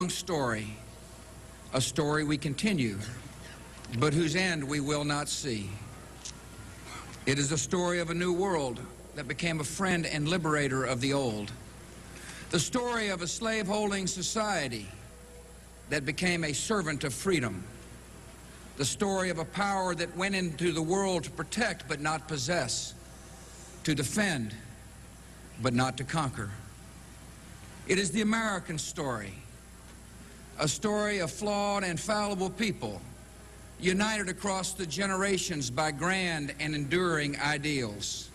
story, a story we continue, but whose end we will not see. It is a story of a new world that became a friend and liberator of the old. The story of a slave-holding society that became a servant of freedom. The story of a power that went into the world to protect but not possess, to defend but not to conquer. It is the American story, a story of flawed and fallible people united across the generations by grand and enduring ideals.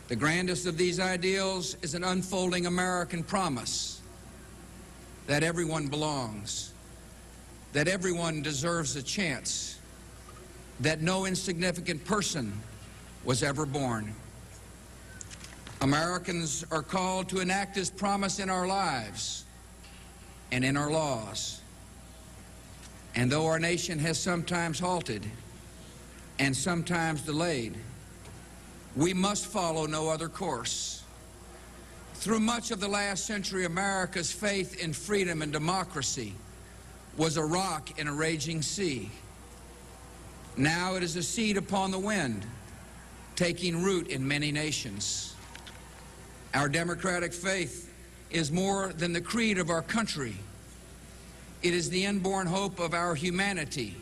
The grandest of these ideals is an unfolding American promise that everyone belongs, that everyone deserves a chance, that no insignificant person was ever born. Americans are called to enact this promise in our lives and in our laws. And though our nation has sometimes halted and sometimes delayed, we must follow no other course. Through much of the last century, America's faith in freedom and democracy was a rock in a raging sea. Now it is a seed upon the wind, taking root in many nations. Our democratic faith is more than the creed of our country. It is the inborn hope of our humanity,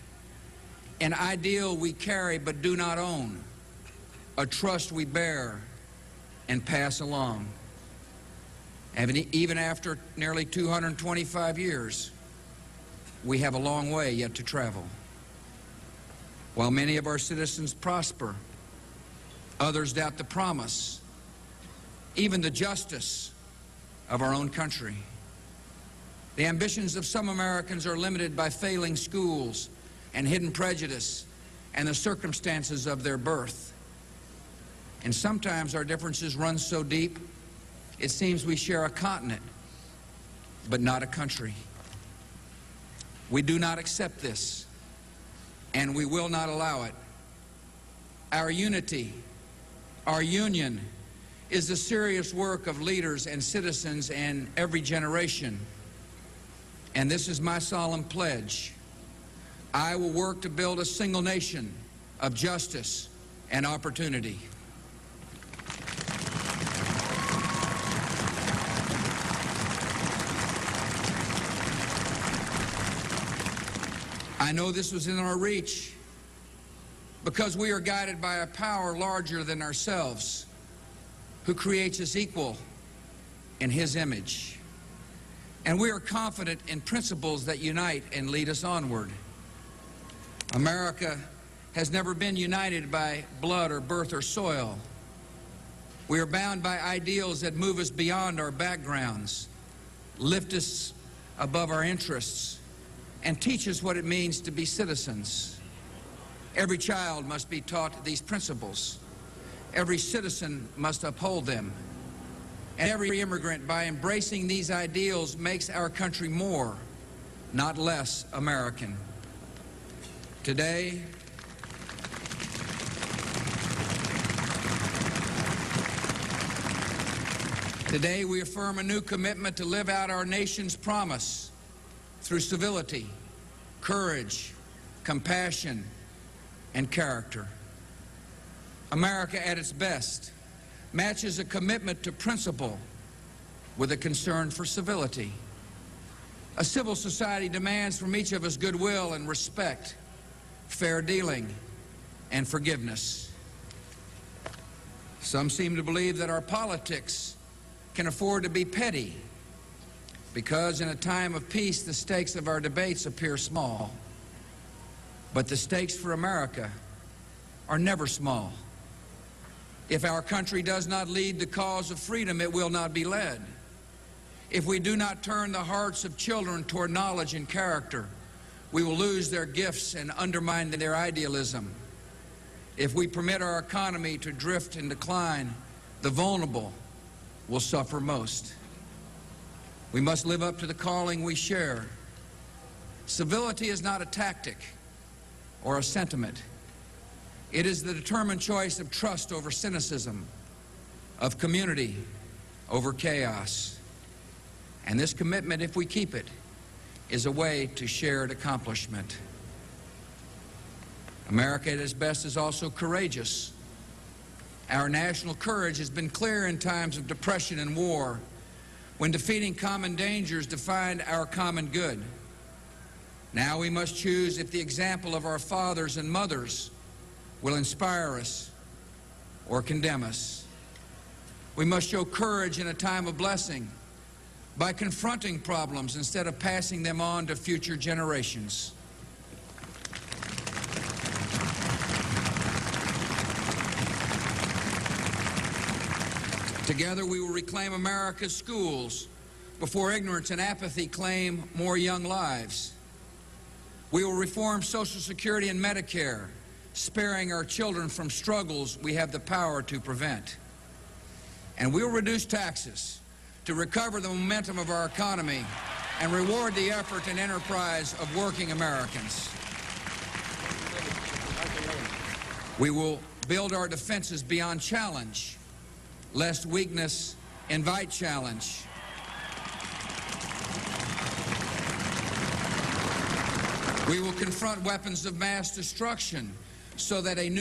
an ideal we carry but do not own, a trust we bear and pass along. And even after nearly 225 years, we have a long way yet to travel. While many of our citizens prosper, others doubt the promise, even the justice of our own country. The ambitions of some Americans are limited by failing schools and hidden prejudice and the circumstances of their birth. And sometimes our differences run so deep, it seems we share a continent, but not a country. We do not accept this, and we will not allow it. Our unity, our union, is the serious work of leaders and citizens in every generation. And this is my solemn pledge. I will work to build a single nation of justice and opportunity. I know this was in our reach because we are guided by a power larger than ourselves, who creates us equal in His image. And we are confident in principles that unite and lead us onward. America has never been united by blood or birth or soil. We are bound by ideals that move us beyond our backgrounds, lift us above our interests, and teach us what it means to be citizens. Every child must be taught these principles. Every citizen must uphold them. And every immigrant, by embracing these ideals, makes our country more, not less, American. Today, we affirm a new commitment to live out our nation's promise through civility, courage, compassion, and character. America at its best matches a commitment to principle with a concern for civility. A civil society demands from each of us goodwill and respect, fair dealing, and forgiveness. Some seem to believe that our politics can afford to be petty because in a time of peace the stakes of our debates appear small. But the stakes for America are never small. If our country does not lead the cause of freedom, it will not be led. If we do not turn the hearts of children toward knowledge and character, we will lose their gifts and undermine their idealism. If we permit our economy to drift and decline, the vulnerable will suffer most. We must live up to the calling we share. Civility is not a tactic or a sentiment. It is the determined choice of trust over cynicism, of community over chaos. And this commitment, if we keep it, is a way to shared accomplishment. America at its best is also courageous. Our national courage has been clear in times of depression and war, when defeating common dangers defined our common good. Now we must choose if the example of our fathers and mothers will inspire us or condemn us. We must show courage in a time of blessing by confronting problems instead of passing them on to future generations. Together we will reclaim America's schools before ignorance and apathy claim more young lives. We will reform Social Security and Medicare, sparing our children from struggles we have the power to prevent. And we will reduce taxes to recover the momentum of our economy and reward the effort and enterprise of working Americans. We will build our defenses beyond challenge, lest weakness invite challenge. We will confront weapons of mass destruction so that a new